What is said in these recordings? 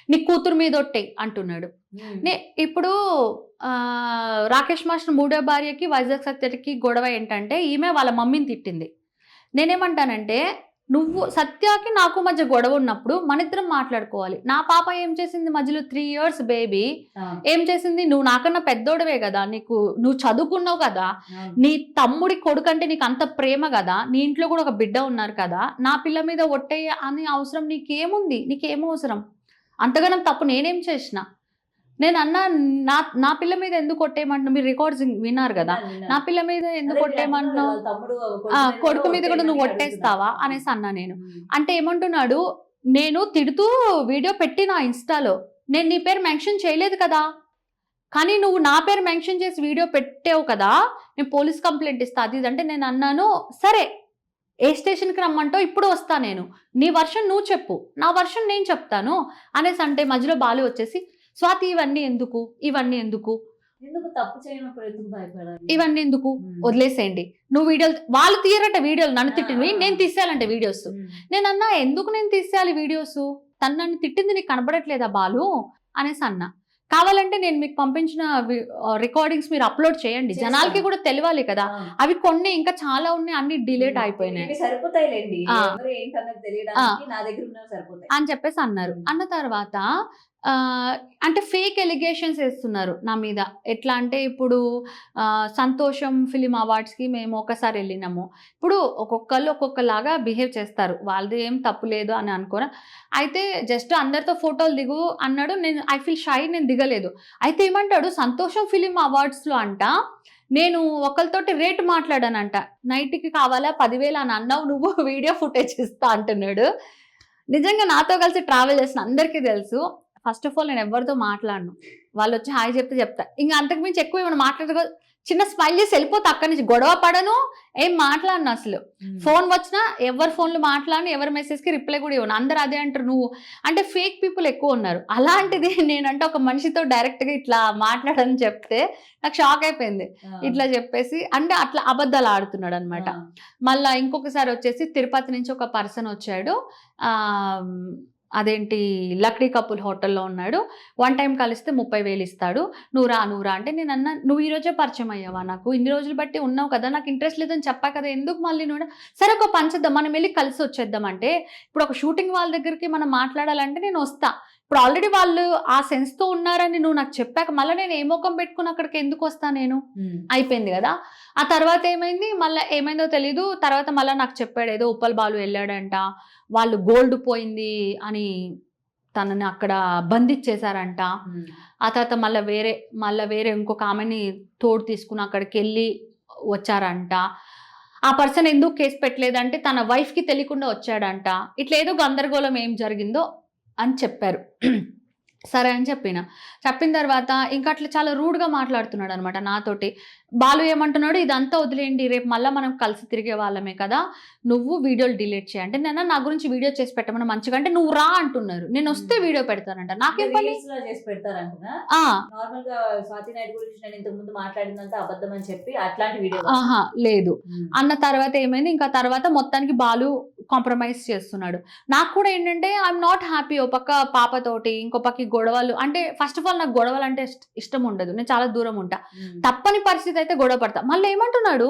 నీ కూతురు మీద ఒట్టేయి అంటున్నాడు. నే ఇప్పుడు రాకేష్ మాస్టర్ మూడో భార్యకి వైజాగ్ సత్యకి గొడవ ఏంటంటే ఈమె వాళ్ళ మమ్మీని తిట్టింది. నేనేమంటానంటే నువ్వు సత్యకి నాకు మధ్య గొడవ ఉన్నప్పుడు మనిద్దరం మాట్లాడుకోవాలి. నా పాప ఏం చేసింది మధ్యలో 3 ఇయర్స్ బేబీ ఏం చేసింది? నువ్వు నాకన్నా పెద్దోడివే కదా, నువ్వు చదువుకున్నావు కదా, నీ తమ్ముడి కొడుకు అంటే నీకు అంత ప్రేమ కదా, నీ ఇంట్లో కూడా ఒక బిడ్డ ఉన్నారు కదా, నా పిల్ల మీద ఒట్టేయ అనే అవసరం నీకేముంది? నీకేం అవసరం? అంతగానం తప్పు నేనేం చేసిన? నేనన్నా నా పిల్ల మీద ఎందుకు కొట్టేయమంటున్నావు? మీరు రికార్డ్స్ విన్నారు కదా, నా పిల్ల మీద ఎందుకు కొట్టేయమంటున్నావు? కొడుకు మీద కూడా నువ్వు కొట్టేస్తావా అనేసి అన్నా నేను. అంటే ఏమంటున్నాడు, నేను తిడుతూ వీడియో పెట్టినా ఇన్స్టాలో, నేను నీ పేరు మెన్షన్ చేయలేదు కదా, కానీ నువ్వు నా పేరు మెన్షన్ చేసి వీడియో పెట్టావు కదా, నేను పోలీస్ కంప్లైంట్ ఇస్తా అది అంటే నేను అన్నాను, సరే ఏ స్టేషన్కి రమ్మంటావు, ఇప్పుడు వస్తా నేను, నీ వర్షన్ నువ్వు చెప్పు, నా వర్షన్ నేను చెప్తాను అనేసి అంటే మధ్యలో బాలు వచ్చేసి స్వాతి ఇవన్నీ ఎందుకు, ఇవన్నీ ఎందుకు, తప్పు చేయనప్పుడు ఎందుకు భయపడాలి, ఇవన్నీ ఎందుకు, వదిలేసేయండి. నువ్వు వీడియోలు వాళ్ళు తీయరట, వీడియోలు నన్ను తిట్టినవి నేను తీసేయాలంటే వీడియోస్. నేను అన్నా ఎందుకు నేను తీసేయాలి వీడియోస్, తను నన్ను తిట్టింది నీకు కనబడట్లేదా బాలు అనేసి అన్నా. కావాలంటే నేను మీకు పంపించిన రికార్డింగ్స్ మీరు అప్లోడ్ చేయండి, జనాలకి కూడా తెలియాలి కదా. అవి కొన్ని ఇంకా చాలా ఉన్నాయి, అన్ని డిలీట్ అయిపోయినాయి అని చెప్పేసి అన్నారు. అన్న తర్వాత అంటే ఫేక్ ఎలిగేషన్స్ వేస్తున్నారు నా మీద. ఎట్లా అంటే ఇప్పుడు సంతోషం ఫిలిం అవార్డ్స్కి మేము ఒకసారి వెళ్ళినాము. ఇప్పుడు ఒక్కొక్కళ్ళు ఒక్కొక్కలాగా బిహేవ్ చేస్తారు, వాళ్ళది ఏం తప్పు లేదు అని అనుకోరా. అయితే జస్ట్ అందరితో ఫోటోలు దిగు అన్నాడు. నేను ఐ ఫీల్ షై, నేను దిగలేదు. అయితే ఏమంటాడు, సంతోషం ఫిలిం అవార్డ్స్లో అంట నేను ఒకరితోటి రేటు మాట్లాడానంట, నైట్కి కావాలా 10,000 అని అన్నావు నువ్వు, వీడియో ఫుటేజ్ ఇస్తా అంటున్నాడు. నిజంగా నాతో కలిసి ట్రావెల్ చేసిన అందరికీ తెలుసు, ఫస్ట్ ఆఫ్ ఆల్ నేను ఎవరితో మాట్లాడను, వాళ్ళు వచ్చి హాయ్ చెప్తా. ఇంకా అంతకుమించి ఎక్కువ ఏమైనా మాట్లాడదు, చిన్న స్మైల్ చేసి వెళ్ళిపోతే అక్కడి నుంచి, గొడవ పడను, ఏం మాట్లాడను అసలు. ఫోన్ వచ్చినా ఎవరి ఫోన్లు మాట్లాడను, ఎవరి మెసేజ్కి రిప్లై కూడా ఇవ్వను. అందరు అదే అంటారు, నువ్వు అంటే ఫేక్ పీపుల్ ఎక్కువ ఉన్నారు. అలాంటిది నేనంటే ఒక మనిషితో డైరెక్ట్గా ఇట్లా మాట్లాడని చెప్తే నాకు షాక్ అయిపోయింది. ఇట్లా చెప్పేసి అంటే అట్లా అబద్ధాలు ఆడుతున్నాడు అనమాట. మళ్ళీ ఇంకొకసారి వచ్చేసి తిరుపతి నుంచి ఒక పర్సన్ వచ్చాడు, అదేంటి లక్డీ కపుల్ హోటల్లో ఉన్నాడు, 1 టైం కలిస్తే 30,000 ఇస్తాడు, నువ్వు రా అంటే నేను అన్నా, నువ్వు ఈరోజే పరిచయం అయ్యావా నాకు, ఇన్ని రోజులు బట్టి ఉన్నావు కదా, నాకు ఇంట్రెస్ట్ లేదని చెప్పా కదా, ఎందుకు మళ్ళీ నువ్వు? సరే ఒక పంచేద్దాం, మనం వెళ్ళి కలిసి వచ్చేద్దాం అంటే, ఇప్పుడు ఒక షూటింగ్ వాళ్ళ దగ్గరికి మనం మాట్లాడాలంటే నేను వస్తా, ఇప్పుడు ఆల్రెడీ వాళ్ళు ఆ సెన్స్తో ఉన్నారని నువ్వు నాకు చెప్పాక మళ్ళీ నేను ఏ ముఖం పెట్టుకుని అక్కడికి ఎందుకు వస్తా నేను? అయిపోయింది కదా. ఆ తర్వాత ఏమైంది, మళ్ళీ ఏమైందో తెలీదు. తర్వాత మళ్ళీ నాకు చెప్పాడు, ఏదో ఉప్పల్ బాలు వెళ్ళాడంట, వాళ్ళు గోల్డ్ పోయింది అని తనని అక్కడ బంధించేశారంట. ఆ తర్వాత మళ్ళీ వేరే ఇంకొక ఆమెని తోడు తీసుకుని అక్కడికి వెళ్ళి వచ్చారంట. ఆ పర్సన్ ఎందుకు కేసు పెట్టలేదంటే తన వైఫ్కి తెలియకుండా వచ్చాడంట. ఇట్లా ఏదో గందరగోళం ఏం జరిగిందో అని చెప్పారు. సరే అని చెప్పిన తర్వాత ఇంకా అట్లా చాలా రూడ్గా మాట్లాడుతున్నాడు అనమాట నాతోటి. బాలు ఏమంటున్నాడు, ఇదంతా వదిలేయండి, రేపు మళ్ళీ మనం కలిసి తిరిగే వాళ్ళమే కదా, నువ్వు వీడియోలు డిలీట్ చేయంటే, నేను నా గురించి వీడియో చేసి పెట్టమని మంచిగా అంటే నువ్వు రా అంటున్నారు, నేను వస్తే వీడియో పెడతానంట. నాకేం పని? లేదు అన్న తర్వాత ఏమైంది, ఇంకా తర్వాత మొత్తానికి బాలు కాంప్రమైజ్ చేస్తున్నాడు. నాకు కూడా ఏంటంటే ఐఎమ్ నాట్ హ్యాపీ. ఓ పక్క పాపతోటి, ఇంకో పక్క గొడవలు. అంటే ఫస్ట్ ఆఫ్ ఆల్ నాకు గొడవలు అంటే ఇష్టం ఉండదు, నేను చాలా దూరం ఉంటా. తప్పని పరిస్థితి అయితే గొడవ పడతా. మళ్ళీ ఏమంటున్నాడు,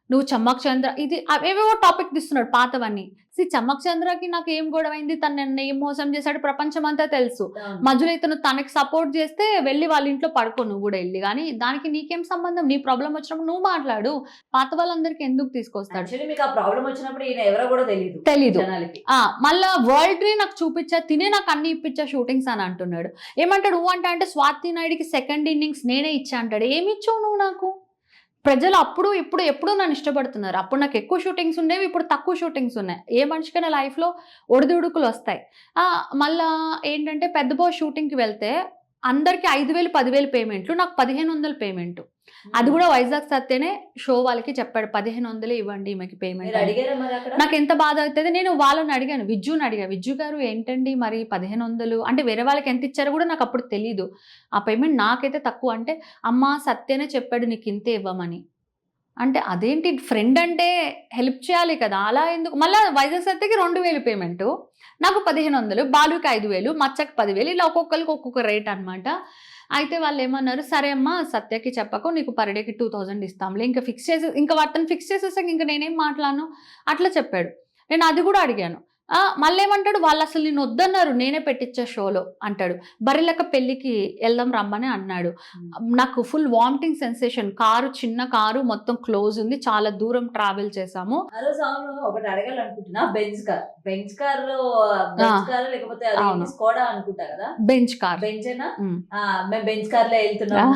నువ్వు చమ్మక్ చంద్ర ఇది ఏవేవో టాపిక్ తీస్తున్నాడు పాతవన్నీ. చమ్మక్ చంద్రకి నాకు ఏం గొడవ అయింది, తను నన్ను ఏం మోసం చేశాడు ప్రపంచం అంతా తెలుసు. మధ్యలో ఇతను తనకి సపోర్ట్ చేస్తే వెళ్ళి వాళ్ళ ఇంట్లో పడుకో నువ్వు కూడా వెళ్ళి, కానీ దానికి నీకేం సంబంధం? నీ ప్రాబ్లం వచ్చినప్పుడు నువ్వు మాట్లాడు, పాత వాళ్ళందరికీ ఎందుకు తీసుకొస్తాడు? తెలీదు. మళ్ళా వరల్డ్ ని నాకు చూపించా, తినే నాకు అన్ని ఇప్పించా షూటింగ్స్ అని అంటున్నాడు. ఏమంటాడు అంటే స్వాతి నాయుడికి సెకండ్ ఇన్నింగ్స్ నేనే ఇచ్చా అంటాడు. ఏమి ఇచ్చావు నువ్వు నాకు? ప్రజలు అప్పుడు ఎప్పుడు నన్ను ఇష్టపడుతున్నారు. అప్పుడు నాకు ఎక్కువ షూటింగ్స్ ఉండేవి, ఇప్పుడు తక్కువ షూటింగ్స్ ఉన్నాయి. ఏ మనిషికైనా లైఫ్లో ఒడిదుడుకులు వస్తాయి. మళ్ళా ఏంటంటే పెద్ద బాస్ షూటింగ్కి వెళ్తే అందరికి 5,000 10,000 పేమెంట్లు, నాకు 1,500 పేమెంట్. అది కూడా వైజాగ్ సత్యనే షో వాళ్ళకి చెప్పాడు, 1,500 ఇవ్వండి ఈమెకి పేమెంట్. నాకు ఎంత బాధ అవుతుంది. నేను వాళ్ళని అడిగాను, విజ్జు గారు ఏంటండి మరి 1,500 అంటే వేరే వాళ్ళకి ఎంత ఇచ్చారో కూడా నాకు అప్పుడు తెలీదు, ఆ పేమెంట్ నాకైతే తక్కువ అంటే, అమ్మ సత్యనే చెప్పాడు నీకు ఇంతే ఇవ్వమని. అంటే అదేంటి ఫ్రెండ్ అంటే హెల్ప్ చేయాలి కదా! అలా ఎందుకు? మళ్ళా వైజాగ్ సత్యకి 2000 పేమెంటు. నాకు 1500, బాలుకి 5000, మచ్చకి 10,000 ఇలా ఒక్కొక్కళ్ళకి ఒక్కొక్క రేట్ అనమాట. అయితే వాళ్ళేమన్నారు, "సరే అమ్మా సత్యకి చెప్పకు నీకు పర్ డేకి 2000 ఇస్తాంలే. ఇంక ఫిక్స్ చేసే ఇంక అతను ఫిక్స్ చేసేసాక ఇంక నేనేం మాట్లాడను" అట్లా చెప్పాడు. నేను అది గూడా అడిగాను. మళ్ళేమంటాడు, "వాళ్ళసలు నిన్నొద్దన్నారు. నేనే పెట్టిచ్చా షోలో" అంటాడు. "బర్రెలక్క పెళ్ళికి ఎళ్దాం రమ్మని" అన్నాడు. నాకు ఫుల్ వామిటింగ్ సెన్సేషన్. చిన్న కారు మొత్తం క్లోజ్ ఉంది. చాలా దూరం ట్రావెల్ చేశాము. ఆ రోజు అవును ఒకటి అడగాలనుకుంటున్నా. బెంజ్ కార్ లేకపోతే అవును. అది స్కోడా అనుకుంటా కదా. Benz car. బెంజేనా? హ్మ్. మేము బెంజ్ కార్ లో వెళ్తున్నాము.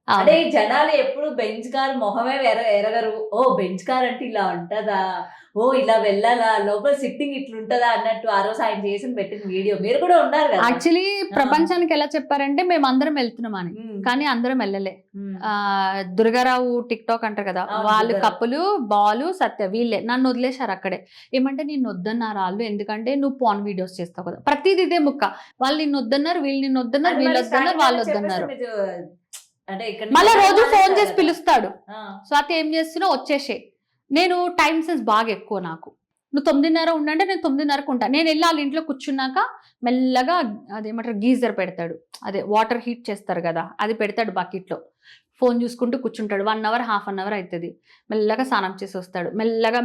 అంటే అవును. ఈ జనాలు ఎప్పుడు బెంజ్ కార్ మొహమే ఎరగరు. ఓ బెంజ్ కార్ అంటే ఇలా ఉంటదా, ఓ ఇలా వెళ్ళాలా, లోపల సిట్టింగ్ ఇట్లుంటదా అన్నట్టు ఆ రోజు ఆయన చేసిన పెట్టిన వీడియో మీరు కూడా ఉన్నారు కదా. యాక్చువల్లీ ప్రపంచానికి ఎలా చెప్పారంటే మేమందరం వెళ్తున్నామని. కానీ అందరం వెళ్ళలే. దుర్గారావు టిక్‌టాక్ అంటారు కదా! అవును, వాళ్ళు దుర్గారావు. కపులు, బాలు, సత్య వీళ్ళే. నన్నొదిలేశారు అక్కడే. ఏమంటే నిన్నొద్దన్నారు ఆళ్ళు. ఎందుకంటే నువ్వు పార్న్ వీడియోస్ చేస్తావు కదా! ప్రతీది ఇదే ముక్క. వాళ్ళు నిన్నొద్దన్నారు, వీళ్ళు నిన్నొద్దన్నారు, అంటే మరి వీళ్ళొద్దన్నారు, starting లోనే వాళ్ళొద్దన్నారు. చెప్పేస్తే మీరు అంటే ఇక్కడ మళ్ళా నుంచి రోజు ఫోన్ మానేస్తారు చేసి కదా. పిలుస్తాడు. ఆ. స్వాతి ఏం చేస్తున్నావు? వచ్చేసేయ్. నేను టైమ్ సెన్స్ బాగా ఎక్కువ నాకు. నువ్వు 9:30 ఉండంటే నేను 9:30కి ఉంటా. నేనెళ్ళి ఆళ్ళ ఇంట్లో కూర్చున్నాక మెల్లగా అదేమంటారు గీజర్ పెడతాడు. అదే వాటర్ హీట్ చేస్తారు గదా! అది పెడతాడు బకెట్‌లో. ఫోన్ చూసుకుంటూ కూర్చుంటాడు. 1 అవర్, హాఫ్ అన్ అవర్ అయితది. మెల్లగా స్నానం చేసొస్తాడు. మెల్లగా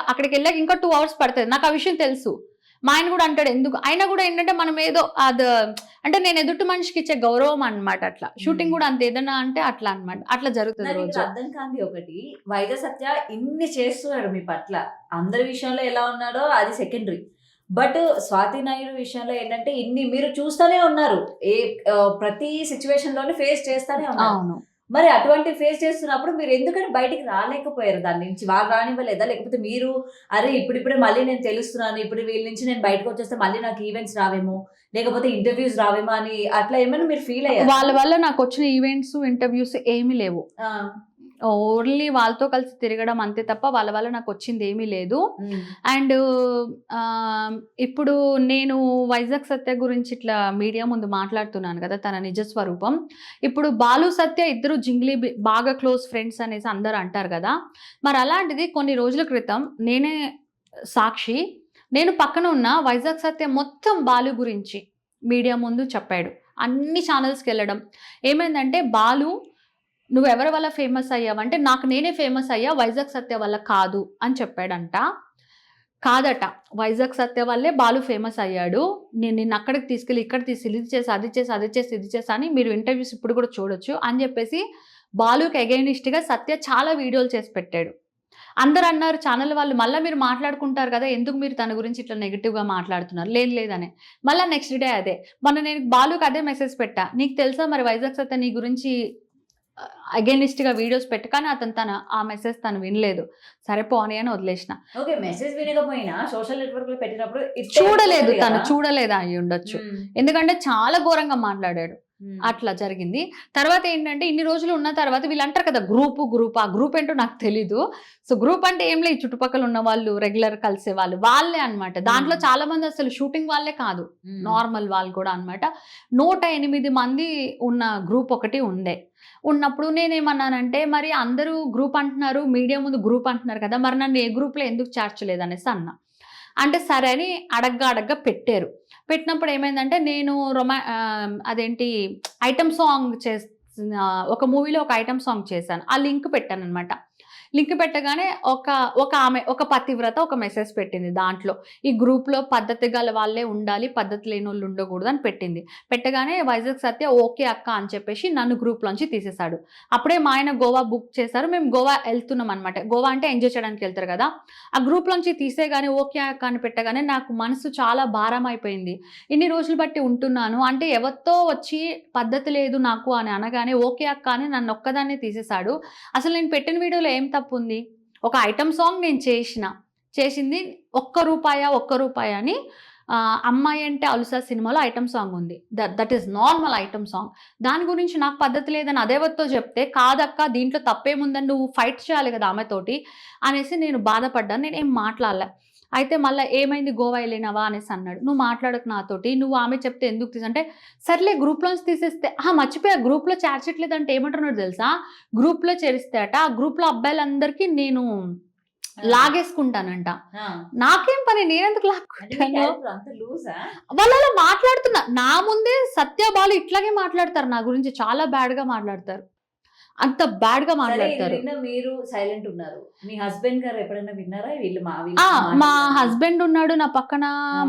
అక్కడికెళ్ళాక ఇంకా 2 అవర్స్ పడతది. నాకు ఆ విషయం తెలుసు. మా ఆయన గూడా అంటాడు ఎందుకు అయినా గూడా ఏంటంటే మనం ఏదో అంటే నేను ఎదుటి మనిషికి ఇచ్చే గౌరవం అన్నమాట అట్లా. షూటింగ్ గూడా అంతే ఏదన్నా అంటే అట్లా అన్నమాట. అట్లా జరుగుతది నాకు ఇక్కడ రోజు. అర్థం కాంది ఒకటి, వైజాగ్ సత్య ఇన్ని చేస్తున్నాడు మీ పట్ల. అందరి విషయంలో ఎలా ఉన్నాడో అది సెకండరీ. బట్ స్వాతి నాయుడు విషయంలో ఏంటంటే ఇన్ని మీరు చూస్తూనే ఉన్నారు. ప్రతి సిచ్యువేషన్ లోనే ఫేస్ చేస్తానే ఉన్నారు. అవును. మరి అటువంటి ఫేస్ చేస్తున్నప్పుడు మీరు ఎందుకని బయటికి రాలేకపోయారు దాని నుంచి? వాళ్ళు రానివ్వలేదా? లేకపోతే మీరు అరే ఇప్పుడిప్పుడే మళ్ళీ నేను తెలుస్తున్నాను. ఇప్పుడు వీళ్ళ నుంచి నేను బయటకు వచ్చేస్తే మళ్ళీ నాకు ఈవెంట్స్ రావేమో, లేకపోతే ఇంటర్వ్యూస్ రావేమో అని అట్లా ఏమైనా మీరు ఫీల్ అయ్యారా? వాళ్ళ వల్ల నాకొచ్చిన ఈవెంట్స్, ఇంటర్వ్యూస్ ఏమీ లేవు. ఆ. ఓన్లీ వాళ్ళతో కలిసి తిరగడం అంతే తప్ప వాళ్ళ వల్ల నాకొచ్చింది ఏమీ లేదు. అండ్ ఇప్పుడు నేను వైజాగ్ సత్య గురించి ఇట్లా మీడియా ముందు మాట్లాడుతున్నాను కదా! తన నిజ స్వరూపం. ఇప్పుడు బాలు, సత్య ఇద్దరు బాగా క్లోజ్ ఫ్రెండ్స్ అనేసి అందరూ అంటారు కదా! మరి అలాంటిది కొన్ని రోజుల క్రితం నేనే సాక్షి. నేను పక్కన ఉన్న వైజాగ్ సత్య మొత్తం బాలు గురించి మీడియా ముందు చెప్పాడు. అన్ని ఛానల్స్‌కెళ్ళడం. ఏమైందంటే బాలు నువ్వెవరి వల్ల ఫేమస్ అయ్యావంటే, నాకు నేనే ఫేమస్ అయ్యా వైజాగ్ సత్య వల్ల కాదు అని చెప్పాడంట. కాదట. వైజాగ్ సత్య వల్లే బాలు ఫేమస్ అయ్యాడు. నేను నిన్నక్కడికి తీసుకెళ్ళి, ఇక్కడ ఇది చేసి, అది చేసి, ఇది చేశా అని మీరు ఇంటర్వ్యూస్ ఇప్పుడు కూడా చూడొచ్చు అని చెప్పేసి బాలుకి అగైనిస్ట్‌గా సత్య చాలా వీడియోలు చేసి పెట్టాడు. అందరన్నారు ఛానల్ వాళ్ళు, "మళ్ళా మీరు మాట్లాడుకుంటారు కదా! ఎందుకు మీరు తన గురించి ఇట్లా నెగెటివ్‌గా మాట్లాడుతున్నారు?" లేదు లేదని. మళ్ళా నెక్స్ట్ డే అదే. మొన్న నేను బాలుకి అదే మెసేజ్ పెట్టా. "నీకు తెలుసా మరి వైజాగ్ సత్య నీ గురించి అగైనిస్ట్‌గా వీడియోస్ పెట్టు" కానీ ఆ మెసేజ్ తను వినలేదు. సరే పోనీ అని వదిలేసిన. ఓకే. మెసేజ్ వినకపోయినా సోషల్ నెట్‌వర్క్‌లో పెట్టినప్పుడు చూడలేదు అయిపోతది తను. కదా. చూడలేదు అయ్యుండొచ్చు. హ్మ్. ఎందుకంటే చాలా ఘోరంగా మాట్లాడాడు. హ్మ్. అట్లా జరిగింది. తర్వాత ఏంటంటే ఇన్ని రోజులు ఉన్న తర్వాత వీళ్ళంటారు కదా గ్రూప్. ఆ గ్రూప్ ఏంటో నాకు తెలీదు. సో గ్రూప్ అంటే ఏం లేదు, ఈ చుట్టుపక్కల ఉన్న వాళ్ళు రెగ్యులర్ కలిసేవాళ్ళు. వాళ్ళే అన్నమాట. దాంట్లో చాలా మంది అసలు షూటింగ్ వాళ్ళే కాదు. నార్మల్ వాళ్ళు కూడా అన్నమాట. 108 మంది ఉన్న గ్రూప్ ఒకటి ఉండే. ఉన్నప్పుడు నేనేమన్నానంటే మరి అందరూ గ్రూప్ అంటున్నారు, మీడియా ముందు గ్రూప్ అంటున్నారు కదా! మరి నన్ను ఏ గ్రూప్‌లో ఎందుకు చేర్చలేదనేసి అన్నా. అంటే సరే అని అడగ్గా పెట్టారు. పెట్టినప్పుడు ఏమైందంటే నేను అదేంటి ఐటెమ్ సాంగ్ ఒక మూవీలో ఒక ఐటెమ్ సాంగ్ చేశాను. ఆ లింక్ పెట్టాననమాట. లింక్ పెట్టగానే ఒక పతివ్రత ఒక మెసేజ్ పెట్టింది దాంట్లో. ఈ గ్రూప్‌లో పద్ధతి గల వాళ్ళే ఉండాలి, పద్ధతి లేనోళ్ళు ఉండకూడదు అని పెట్టింది. పెట్టగానే వైజాగ్ సత్య ఓకే అక్క అని చెప్పేసి నన్ను గ్రూప్‌లోంచి తీసేసాడు. అప్పుడే మా ఆయన గోవా బుక్ చేశారు. మేము గోవా ఎళ్తున్నాం అనమాట. గోవా అంటే ఎంజాయ్ చేయడానికి ఎళ్తారు కదా! ఆ గ్రూప్‌లోంచి తీసేయగానే ఓకే అక్క అని పెట్టగానే నాకు మనసు చాలా భారం అయిపోయింది. ఇన్ని రోజులు బట్టి ఉంటున్నాను. అంటే ఎవరితో వచ్చి పద్ధతి లేదు నాకు అని అనగానే ఓకే అక్క అని నన్నొక్కదాన్నే తీసేసాడు. అసలు నేను పెట్టిన వీడియోలో ఏం తప్పుంది? ఒక ఐటెమ్ సాంగ్ నేను చేసింది ఒక్క రూపాయి అని అమ్మాయి అంటే అలుసా సినిమాలో ఐటెమ్ సాంగ్ ఉంది. That is normal item song. దాని గురించి నాకు పద్ధతి లేదని అదెవరితో చెప్తే, కాదక్క దీంట్లో తప్పేముందని నువ్వు ఫైట్ చేయాలి కదా ఆమెతోటి అనేసి నేను బాధపడ్డాను. నేనేం మాట్లాడలే. అయితే మళ్ళీ ఏమైంది గోవా వెళ్ళినావా అనేసి అన్నాడు. నువ్వు మాట్లాడకు నాతోటి, నువ్వు ఆమె చెప్తే ఎందుకు అంటే సర్లే గ్రూప్లోంచి తీసేస్తే మర్చిపోయా గ్రూప్లో చేర్చట్లేదంటే ఏమంటున్నాడు తెలుసా, గ్రూప్లో చేరిస్తే అట ఆ గ్రూప్లో అబ్బాయిలందరికీ నేను లాగేసుకుంటానంట. నాకేం పని, నేనెందుకు లాక్కుంటాను? అంత లూజా? వాళ్ళు అలా మాట్లాడుతున్నా నా ముందే. సత్య బాలు ఇట్లాగే మాట్లాడతారు నా గురించి, చాలా బ్యాడ్ గా మాట్లాడతారు, అంత బ్యాడ్ గా మాట్లాడతారు. మీరు సైలెంట్ ఉన్నారు, మీ హస్బెండ్ గారు ఎప్పుడైనా విన్నారా? మా హస్బెండ్ ఉన్నాడు నా పక్కన,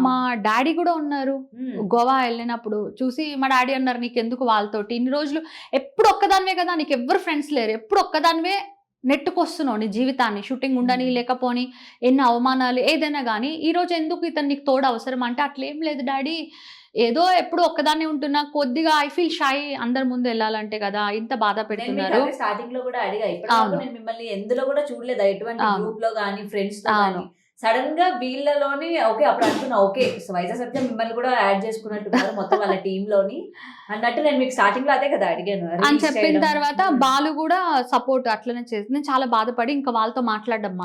మా డాడీ కూడా ఉన్నారు. గోవా వెళ్ళినప్పుడు చూసి మా డాడీ అన్నారు, నీకెందుకు వాళ్ళతోటి ఇన్ని రోజులు ఎప్పుడు ఒక్కదానివే కదా, నీకు ఎవ్వరు ఫ్రెండ్స్ లేరు, ఎప్పుడు ఒక్కదానివే నెట్టుకొస్తున్నావు నీ జీవితాన్ని, షూటింగ్ ఉండని లేకపోని ఎన్ని అవమానాలు ఏదైనా కానీ, ఈ రోజు ఎందుకు ఇతను నీకు తోడు అవసరం అంటే, అట్లేం లేదు డాడీ, ఏదో ఎప్పుడు ఒక్కదాన్ని ఉంటున్నా, కొద్దిగా ఐ ఫీల్ షై, అందరి ముందు వెళ్ళాలంటే కదా, ఇంత బాధ పెడుతున్నారు. స్టార్టింగ్ లో కూడా అడిగా, ఇప్పటివరకు నేను మిమ్మల్ని ఎందులో కూడా చూడలేదు, ఎటువంటి గ్రూప్ లో గానీ ఫ్రెండ్స్ తో గానీ. సడన్ గా వీళ్ళలోని ఓకే అప్పుడు అనుకున్నా, ఓకే వైజాగ్ సత్యం మిమ్మల్ని కూడా యాడ్ చేసుకున్నట్టున్నారు మొత్తం వాళ్ళ టీమ్ లోని అన్నట్టు. నేను మీకు స్టార్టింగ్ లో అదే కదా అడిగాను అని చెప్పిన తర్వాత బాలు కూడా సపోర్ట్ అట్లనే చేసి, నేను చాలా బాధపడి ఇంకా వాళ్ళతో మాట్లాడడం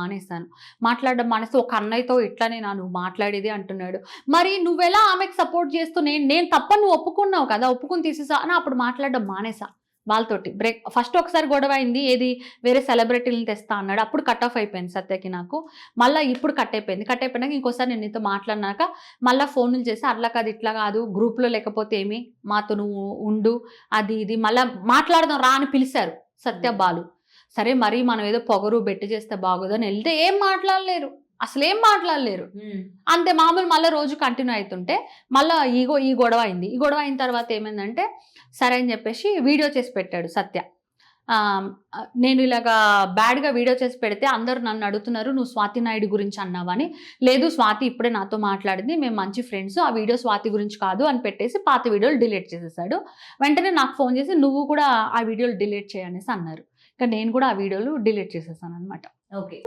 మానేస్తే ఒక అన్నయ్యతో ఇట్లానే నువ్వు మాట్లాడేది అంటున్నాడు. మరి నువ్వెలా ఆమెకు సపోర్ట్ చేస్తూ నేను తప్ప నువ్వు ఒప్పుకున్నావు కదా, ఒప్పుకుని తీసేసా అని అప్పుడు మాట్లాడడం మానేసా వాళ్ళతోటి. బ్రేక్ ఫస్ట్ ఒకసారి గొడవ అయింది, ఏది వేరే సెలబ్రిటీలను తెస్తా అన్నాడు, అప్పుడు కట్ ఆఫ్ అయిపోయింది సత్యకి నాకు. మళ్ళీ ఇప్పుడు కట్ అయిపోయినాక ఇంకోసారి నేను నీతో మాట్లాడినాక మళ్ళీ ఫోన్లు చేసి అట్లా కాదు ఇట్లా కాదు, గ్రూప్లో లేకపోతే ఏమి, మాతో నువ్వు ఉండు అది ఇది మళ్ళీ మాట్లాడదాం రా అని పిలిచారు సత్య బాలు. సరే మరి మనం ఏదో పొగరు బెట్టి చేస్తే బాగోదని వెళ్తే ఏం మాట్లాడలేరు, అసలు ఏం మాట్లాడలేరు. అంతే మామూలు మళ్ళీ రోజు కంటిన్యూ అవుతుంటే మళ్ళీ ఈ గొడవ అయింది. ఈ గొడవ అయిన తర్వాత ఏమైందంటే సరే అని చెప్పేసి వీడియో చేసి పెట్టాడు సత్య. నేను ఇలాగా బ్యాడ్గా వీడియో చేసి పెడితే అందరూ నన్ను అడుగుతున్నారు, నువ్వు స్వాతి నాయుడు గురించి అన్నావని. లేదు స్వాతి ఇప్పుడే నాతో మాట్లాడింది, మేము మంచి ఫ్రెండ్స్, ఆ వీడియో స్వాతి గురించి కాదు అని పెట్టేసి పాత వీడియోలు డిలీట్ చేసేసాడు. వెంటనే నాకు ఫోన్ చేసి నువ్వు కూడా ఆ వీడియోలు డిలీట్ చేయనేసి అన్నారు. ఇంకా నేను కూడా ఆ వీడియోలు డిలీట్ చేసేసాను అనమాట. ఓకే.